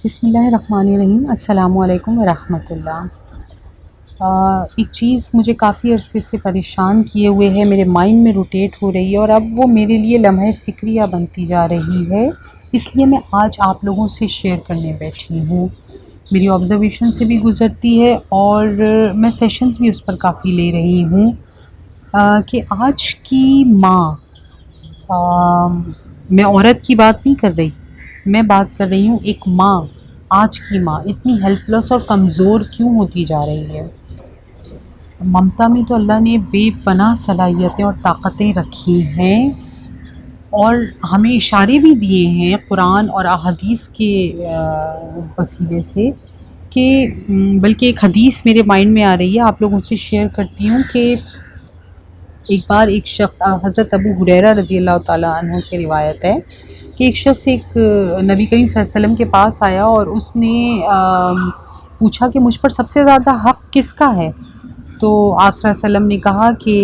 بسم اللہ الرحمن الرحیم۔ السلام علیکم ورحمۃ اللہ۔ ایک چیز مجھے کافی عرصے سے پریشان کیے ہوئے ہے، میرے مائنڈ میں روٹیٹ ہو رہی ہے اور اب وہ میرے لیے لمحہ فکریہ بنتی جا رہی ہے، اس لیے میں آج آپ لوگوں سے شیئر کرنے بیٹھی ہوں۔ میری آبزرویشن سے بھی گزرتی ہے اور میں سیشنز بھی اس پر کافی لے رہی ہوں کہ آج کی ماں، میں عورت کی بات نہیں کر رہی، میں بات کر رہی ہوں ایک ماں، آج کی ماں اتنی ہیلپ لیس اور کمزور کیوں ہوتی جا رہی ہے۔ ممتا میں تو اللہ نے بے پناہ صلاحیتیں اور طاقتیں رکھی ہیں اور ہمیں اشارے بھی دیے ہیں قرآن اور احادیث کے وسیلے سے کہ بلکہ ایک حدیث میرے مائنڈ میں آ رہی ہے، آپ لوگوں سے شیئر کرتی ہوں کہ ایک بار ایک شخص، حضرت ابو ہریرہ رضی اللہ تعالیٰ عنہ سے روایت ہے کہ ایک شخص ایک نبی کریم صلی اللہ علیہ وسلم کے پاس آیا اور اس نے پوچھا کہ مجھ پر سب سے زیادہ حق کس کا ہے؟ تو آپ صلی اللہ علیہ وسلم نے کہا کہ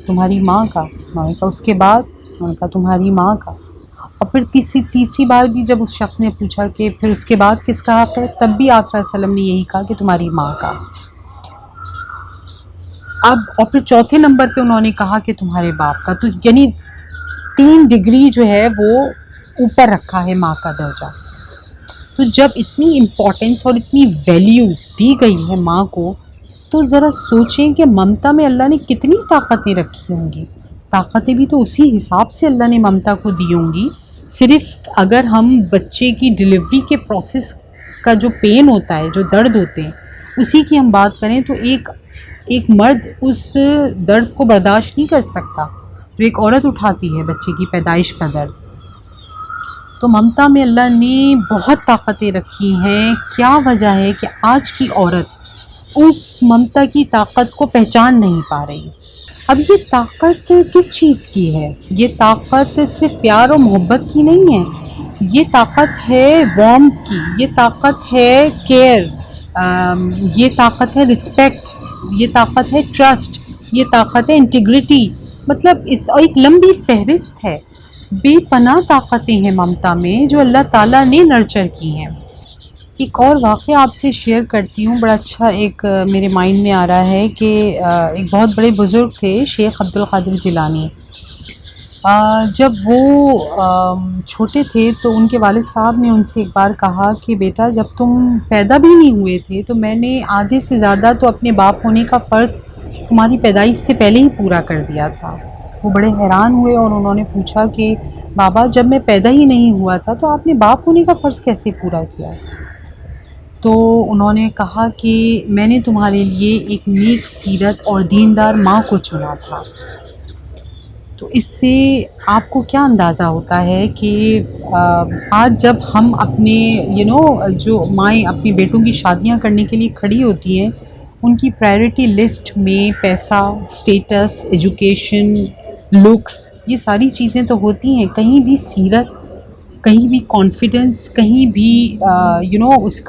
تمہاری ماں کا۔ میں نے کہا اس کے بعد؟ میں نے کہا تمہاری ماں کا۔ اور پھر تیسری بار بھی جب اس شخص نے پوچھا کہ پھر اس کے بعد کس کا حق ہے، تب بھی آپ صلی اللہ علیہ وسلم نے یہی کہا کہ تمہاری ماں کا۔ اب اور پھر چوتھے نمبر پہ انہوں نے کہا کہ تمہارے باپ کا۔ تو یعنی 3 ڈگری جو ہے وہ اوپر رکھا ہے ماں کا درجہ۔ تو جب اتنی امپورٹنس اور اتنی ویلیو دی گئی ہے ماں کو، تو ذرا سوچیں کہ ممتا میں اللہ نے کتنی طاقتیں رکھی ہوں گی۔ طاقتیں بھی تو اسی حساب سے اللہ نے ممتا کو دی ہوں گی۔ صرف اگر ہم بچے کی ڈلیوری کے پروسیس کا جو پین ہوتا ہے، جو درد ہوتے ہیں، اسی کی ہم بات کریں تو ایک مرد اس درد کو برداشت نہیں کر سکتا جو ایک عورت اٹھاتی ہے بچے کی پیدائش کا درد۔ تو ممتا میں اللہ نے بہت طاقتیں رکھی ہیں۔ کیا وجہ ہے کہ آج کی عورت اس ممتا کی طاقت کو پہچان نہیں پا رہی؟ اب یہ طاقت کس چیز کی ہے؟ یہ طاقت صرف پیار اور محبت کی نہیں ہے، یہ طاقت ہے وارمتھ کی، یہ طاقت ہے کیئر، یہ طاقت ہے رسپیکٹ، یہ طاقت ہے ٹرسٹ، یہ طاقت ہے انٹیگریٹی۔ مطلب اس ایک لمبی فہرست ہے، بے پناہ طاقتیں ہیں ممتا میں جو اللہ تعالیٰ نے نرچر کی ہیں۔ ایک اور واقعہ آپ سے شیئر کرتی ہوں، بڑا اچھا ایک میرے مائنڈ میں آ رہا ہے کہ ایک بہت بڑے بزرگ تھے شیخ عبد القادر جیلانی۔ جب وہ چھوٹے تھے تو ان کے والد صاحب نے ان سے ایک بار کہا کہ بیٹا جب تم پیدا بھی نہیں ہوئے تھے تو میں نے آدھے سے زیادہ تو اپنے باپ ہونے کا فرض تمہاری پیدائش سے پہلے ہی پورا کر دیا تھا۔ وہ بڑے حیران ہوئے اور انہوں نے پوچھا کہ بابا جب میں پیدا ہی نہیں ہوا تھا تو آپ نے باپ ہونے کا فرض کیسے پورا کیا؟ تو انہوں نے کہا کہ میں نے تمہارے لیے ایک نیک سیرت اور دیندار ماں کو چنا تھا۔ تو اس سے آپ کو کیا اندازہ ہوتا ہے کہ آج جب ہم اپنے جو مائیں اپنی بیٹوں کی شادیاں کرنے کے لیے کھڑی ہوتی ہیں، ان کی پرائرٹی لسٹ میں پیسہ، اسٹیٹس، ایجوکیشن، لکس، یہ ساری چیزیں تو ہوتی ہیں، کہیں بھی سیرت، کہیں بھی کانفیڈنس، کہیں بھی اس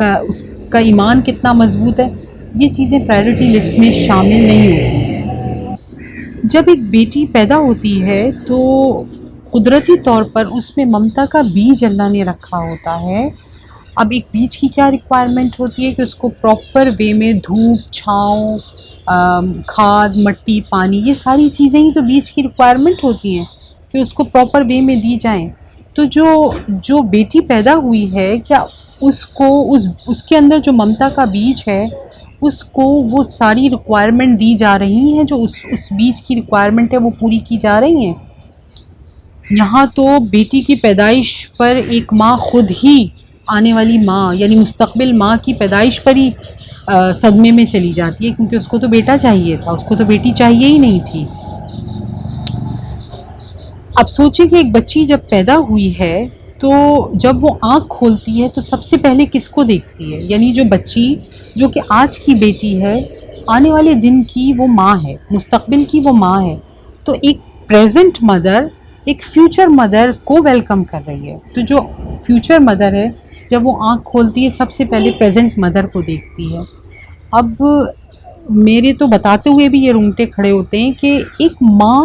کا ایمان کتنا مضبوط ہے، یہ چیزیں پرائرٹی لسٹ میں شامل نہیں ہوتی۔ جب ایک بیٹی پیدا ہوتی ہے تو قدرتی طور پر اس میں ممتا کا بیج اللہ نے رکھا ہوتا ہے۔ اب ایک بیج کی کیا ریکوائرمنٹ ہوتی ہے کہ اس کو پراپر وے میں دھوپ، چھاؤں، کھاد، مٹی، پانی، یہ ساری چیزیں ہی تو بیج کی ریکوائرمنٹ ہوتی ہیں کہ اس کو پراپر وے میں دی جائیں۔ تو جو بیٹی پیدا ہوئی ہے، کیا اس کو اس کے اندر جو ممتا کا بیج ہے اس کو وہ ساری ریکوائرمنٹ دی جا رہی ہیں جو اس بیج کی ریکوائرمنٹ ہے وہ پوری کی جا رہی ہیں؟ یہاں تو بیٹی کی پیدائش پر ایک ماں خود ہی، آنے والی ماں یعنی مستقبل ماں کی پیدائش پر ہی صدمے میں چلی جاتی ہے، کیونکہ اس کو تو بیٹا چاہیے تھا، اس کو تو بیٹی چاہیے ہی نہیں تھی۔ اب سوچیں کہ ایک بچی جب پیدا ہوئی ہے تو جب وہ آنکھ کھولتی ہے تو سب سے پہلے کس کو دیکھتی ہے؟ یعنی جو بچی، جو کہ آج کی بیٹی ہے، آنے والے دن کی وہ ماں ہے، مستقبل کی وہ ماں ہے، تو ایک پریزنٹ مدر ایک فیوچر مدر کو ویلکم کر رہی ہے۔ تو جو فیوچر مدر ہے جب وہ آنکھ کھولتی ہے سب سے پہلے پریزنٹ مدر کو دیکھتی ہے۔ اب میرے تو بتاتے ہوئے بھی یہ رونگٹے کھڑے ہوتے ہیں کہ ایک ماں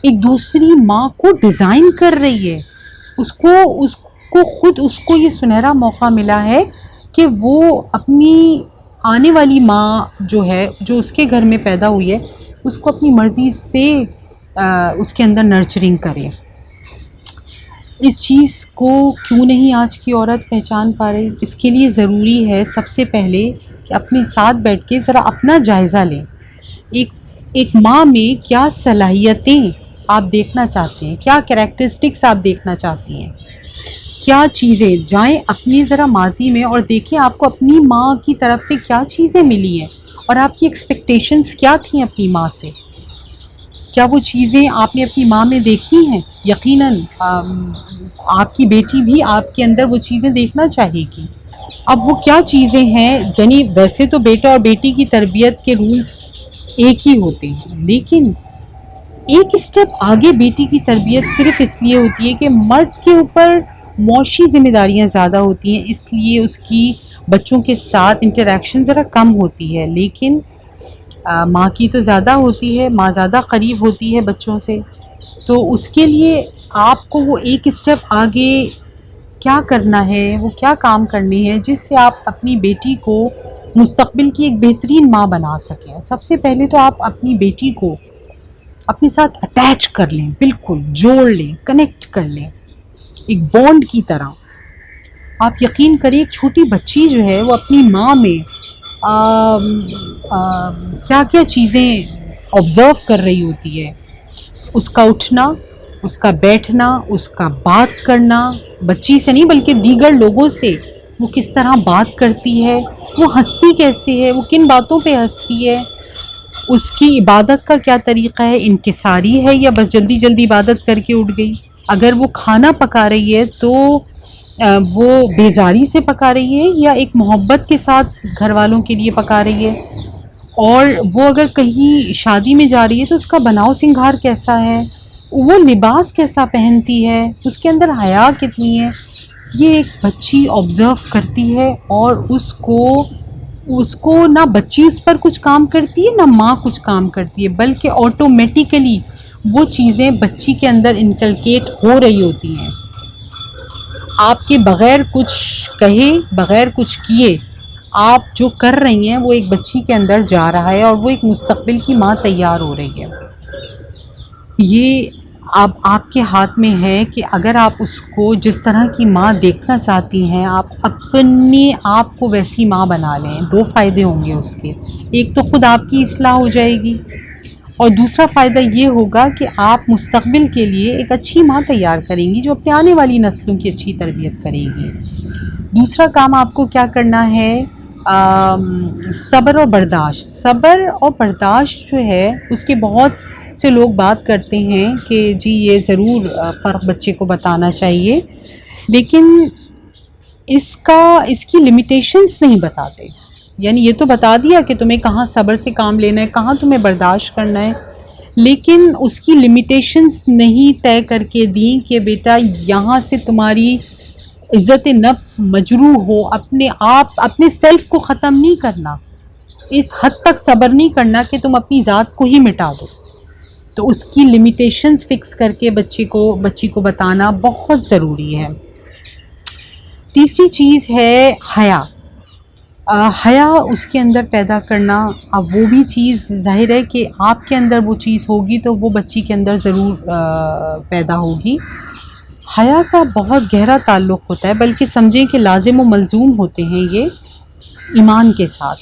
ایک دوسری ماں کو ڈیزائن کر رہی ہے، کو خود اس کو یہ سنہرا موقع ملا ہے کہ وہ اپنی آنے والی ماں جو ہے، جو اس کے گھر میں پیدا ہوئی ہے، اس کو اپنی مرضی سے اس کے اندر نرچرنگ کرے۔ اس چیز کو کیوں نہیں آج کی عورت پہچان پا رہی؟ اس کے لیے ضروری ہے سب سے پہلے کہ اپنے ساتھ بیٹھ کے ذرا اپنا جائزہ لیں۔ ایک ماں میں کیا صلاحیتیں آپ دیکھنا چاہتے ہیں، کیا کریکٹرسٹکس آپ دیکھنا چاہتی ہیں، کیا چیزیں، جائیں اپنی ذرا ماضی میں اور دیکھیں آپ کو اپنی ماں کی طرف سے کیا چیزیں ملی ہیں اور آپ کی ایکسپیکٹیشنز کیا تھیں اپنی ماں سے۔ کیا وہ چیزیں آپ نے اپنی ماں میں دیکھی ہیں؟ یقیناً آپ کی بیٹی بھی آپ کے اندر وہ چیزیں دیکھنا چاہے گی۔ اب وہ کیا چیزیں ہیں، یعنی ویسے تو بیٹا اور بیٹی کی تربیت کے رولز ایک ہی ہوتے ہیں، لیکن ایک اسٹیپ آگے بیٹی کی تربیت صرف اس لیے ہوتی ہے کہ مرد کے اوپر معاشی ذمہ داریاں زیادہ ہوتی ہیں، اس لیے اس کی بچوں کے ساتھ انٹریکشن ذرا کم ہوتی ہے، لیکن ماں کی تو زیادہ ہوتی ہے، ماں زیادہ قریب ہوتی ہے بچوں سے۔ تو اس کے لیے آپ کو وہ ایک اسٹیپ آگے کیا کرنا ہے، وہ کیا کام کرنے ہیں جس سے آپ اپنی بیٹی کو مستقبل کی ایک بہترین ماں بنا سکیں۔ سب سے پہلے تو آپ اپنی بیٹی کو اپنے ساتھ اٹیچ کر لیں، بالکل جوڑ لیں، کنیکٹ کر لیں ایک بانڈ کی طرح۔ آپ یقین کریں ایک چھوٹی بچی جو ہے وہ اپنی ماں میں کیا کیا چیزیں آبزرو کر رہی ہوتی ہے، اس کا اٹھنا، اس کا بیٹھنا، اس کا بات کرنا، بچی سے نہیں بلکہ دیگر لوگوں سے وہ کس طرح بات کرتی ہے، وہ ہنستی کیسے ہے، وہ کن باتوں پہ ہنستی ہے، اس کی عبادت کا کیا طریقہ ہے، انکساری ہے یا بس جلدی جلدی عبادت کر کے اٹھ گئی، اگر وہ کھانا پکا رہی ہے تو وہ بیزاری سے پکا رہی ہے یا ایک محبت کے ساتھ گھر والوں کے لیے پکا رہی ہے، اور وہ اگر کہیں شادی میں جا رہی ہے تو اس کا بناؤ سنگھار کیسا ہے، وہ لباس کیسا پہنتی ہے، اس کے اندر حیا کتنی ہے، یہ ایک بچی آبزرو کرتی ہے، اور اس کو نہ بچی اس پر کچھ کام کرتی ہے نہ ماں کچھ کام کرتی ہے، بلکہ آٹومیٹیکلی وہ چیزیں بچی کے اندر انکلکیٹ ہو رہی ہوتی ہیں، آپ کے بغیر کچھ کہے، بغیر کچھ کیے آپ جو کر رہی ہیں وہ ایک بچی کے اندر جا رہا ہے اور وہ ایک مستقبل کی ماں تیار ہو رہی ہے۔ یہ اب آپ کے ہاتھ میں ہے کہ اگر آپ اس کو جس طرح کی ماں دیکھنا چاہتی ہیں آپ اپنے آپ کو ویسی ماں بنا لیں۔ دو فائدے ہوں گے اس کے، ایک تو خود آپ کی اصلاح ہو جائے گی، اور دوسرا فائدہ یہ ہوگا کہ آپ مستقبل کے لیے ایک اچھی ماں تیار کریں گی جو اپنے آنے والی نسلوں کی اچھی تربیت کرے گی۔ دوسرا کام آپ کو کیا کرنا ہے، صبر اور برداشت۔ صبر اور برداشت جو ہے اس کے بہت سے لوگ بات کرتے ہیں کہ جی یہ ضرور فرق بچے کو بتانا چاہیے، لیکن اس کی لمیٹیشنز نہیں بتاتے، یعنی یہ تو بتا دیا کہ تمہیں کہاں صبر سے کام لینا ہے، کہاں تمہیں برداشت کرنا ہے، لیکن اس کی لمیٹیشنز نہیں طے کر کے دیں کہ بیٹا یہاں سے تمہاری عزت نفس مجروح ہو، اپنے سیلف کو ختم نہیں کرنا، اس حد تک صبر نہیں کرنا کہ تم اپنی ذات کو ہی مٹا دو۔ تو اس کی لمیٹیشنز فکس کر کے بچی کو بتانا بہت ضروری ہے۔ تیسری چیز ہے حیا۔ حیا اس کے اندر پیدا کرنا، اب وہ بھی چیز ظاہر ہے کہ آپ کے اندر وہ چیز ہوگی تو وہ بچی کے اندر ضرور پیدا ہوگی۔ حیا کا بہت گہرا تعلق ہوتا ہے، بلکہ سمجھیں کہ لازم و ملزوم ہوتے ہیں یہ ایمان کے ساتھ۔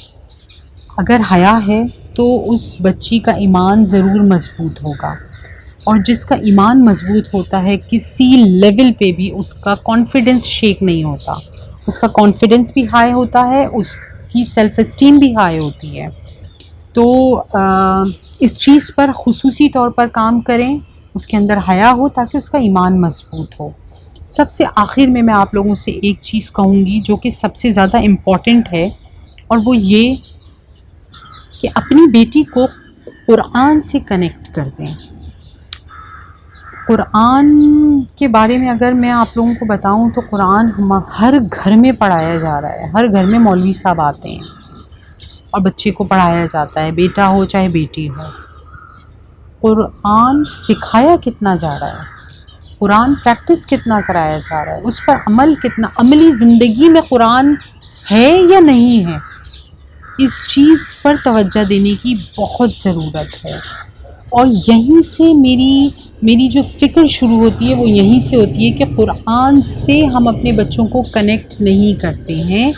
اگر حیا ہے تو اس بچی کا ایمان ضرور مضبوط ہوگا، اور جس کا ایمان مضبوط ہوتا ہے کسی لیول پہ بھی اس کا کانفیڈنس شیک نہیں ہوتا، اس کا کانفیڈنس بھی ہائی ہوتا ہے، اس کی سیلف اسٹیم بھی ہائی ہوتی ہے۔ تو اس چیز پر خصوصی طور پر کام کریں، اس کے اندر حیا ہو تاکہ اس کا ایمان مضبوط ہو۔ سب سے آخر میں آپ لوگوں سے ایک چیز کہوں گی جو کہ سب سے زیادہ امپورٹنٹ ہے، اور وہ یہ کہ اپنی بیٹی کو قرآن سے کنیکٹ کر دیں۔ قرآن کے بارے میں اگر میں آپ لوگوں کو بتاؤں تو قرآن ہر گھر میں پڑھایا جا رہا ہے، ہر گھر میں مولوی صاحب آتے ہیں اور بچے کو پڑھایا جاتا ہے، بیٹا ہو چاہے بیٹی ہو۔ قرآن سکھایا کتنا جا رہا ہے، قرآن پریکٹس کتنا کرایا جا رہا ہے، اس پر عمل کتنا، عملی زندگی میں قرآن ہے یا نہیں ہے، اس چیز پر توجہ دینے کی بہت ضرورت ہے۔ اور یہیں سے میری جو فکر شروع ہوتی ہے وہ یہیں سے ہوتی ہے کہ قرآن سے ہم اپنے بچوں کو کنیکٹ نہیں کرتے ہیں،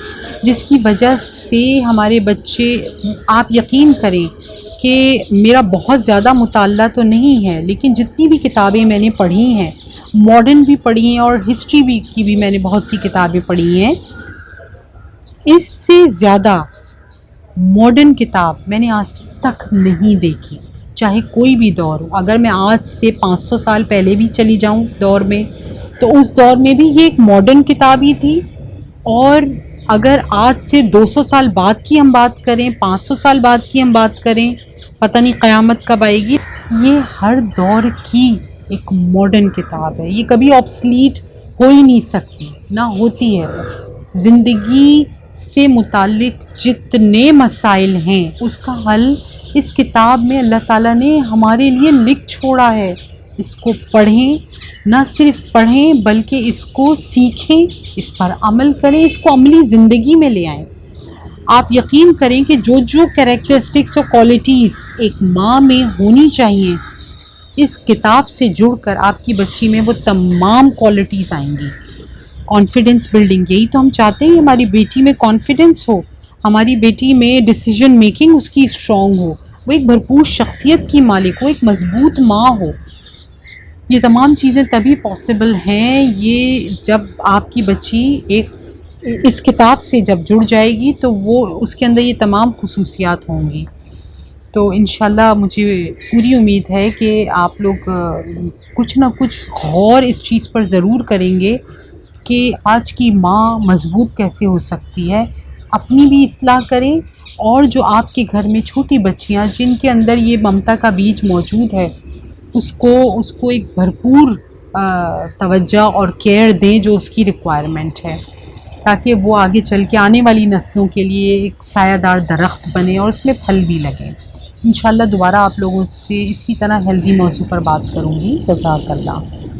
جس کی وجہ سے ہمارے بچے، آپ یقین کریں کہ میرا بہت زیادہ مطالعہ تو نہیں ہے، لیکن جتنی بھی کتابیں میں نے پڑھی ہیں، ماڈرن بھی پڑھی ہیں اور ہسٹری بھی کی بھی میں نے بہت سی کتابیں پڑھی ہیں، اس سے زیادہ ماڈرن کتاب میں نے آج تک نہیں دیکھی، چاہے کوئی بھی دور ہو۔ اگر میں آج سے 500 سال پہلے بھی چلی جاؤں دور میں، تو اس دور میں بھی یہ ایک ماڈرن کتاب ہی تھی، اور اگر آج سے 200 سال بعد کی ہم بات کریں، 500 سال بعد کی ہم بات کریں، پتہ نہیں قیامت کب آئے گی، یہ ہر دور کی ایک ماڈرن کتاب ہے، یہ کبھی آبسلیٹ ہو ہی نہیں سکتی، نہ ہوتی ہے۔ زندگی سے متعلق جتنے مسائل ہیں اس کا حل اس کتاب میں اللہ تعالیٰ نے ہمارے لیے لکھ چھوڑا ہے۔ اس کو پڑھیں، نہ صرف پڑھیں بلکہ اس کو سیکھیں، اس پر عمل کریں، اس کو عملی زندگی میں لے آئیں۔ آپ یقین کریں کہ جو کریکٹرسٹکس اور کوالٹیز ایک ماں میں ہونی چاہیے، اس کتاب سے جڑ کر آپ کی بچی میں وہ تمام کوالٹیز آئیں گی۔ کانفیڈنس بلڈنگ، یہی تو ہم چاہتے ہیں، ہماری بیٹی میں کانفیڈنس ہو، ہماری بیٹی میں ڈیسیجن میکنگ اس کی اسٹرانگ ہو، وہ ایک بھرپور شخصیت کی مالک ہو، ایک مضبوط ماں ہو۔ یہ تمام چیزیں تبھی پاسبل ہیں یہ جب آپ کی بچی ایک اس کتاب سے جب جڑ جائے گی تو وہ اس کے اندر یہ تمام خصوصیات ہوں گی۔ تو انشاءاللہ مجھے پوری امید ہے کہ آپ لوگ کچھ نہ کچھ غور اس چیز پر ضرور کریں گے کہ آج کی ماں مضبوط کیسے ہو سکتی ہے، اپنی بھی اصلاح کریں، اور جو آپ کے گھر میں چھوٹی بچیاں جن کے اندر یہ ممتا کا بیج موجود ہے، اس کو ایک بھرپور توجہ اور کیئر دیں جو اس کی ریکوائرمنٹ ہے، تاکہ وہ آگے چل کے آنے والی نسلوں کے لیے ایک سایہ دار درخت بنے اور اس میں پھل بھی لگیں۔ انشاءاللہ دوبارہ آپ لوگوں سے اسی طرح ہیلدی موضوع پر بات کروں گی۔ جزاک اللہ۔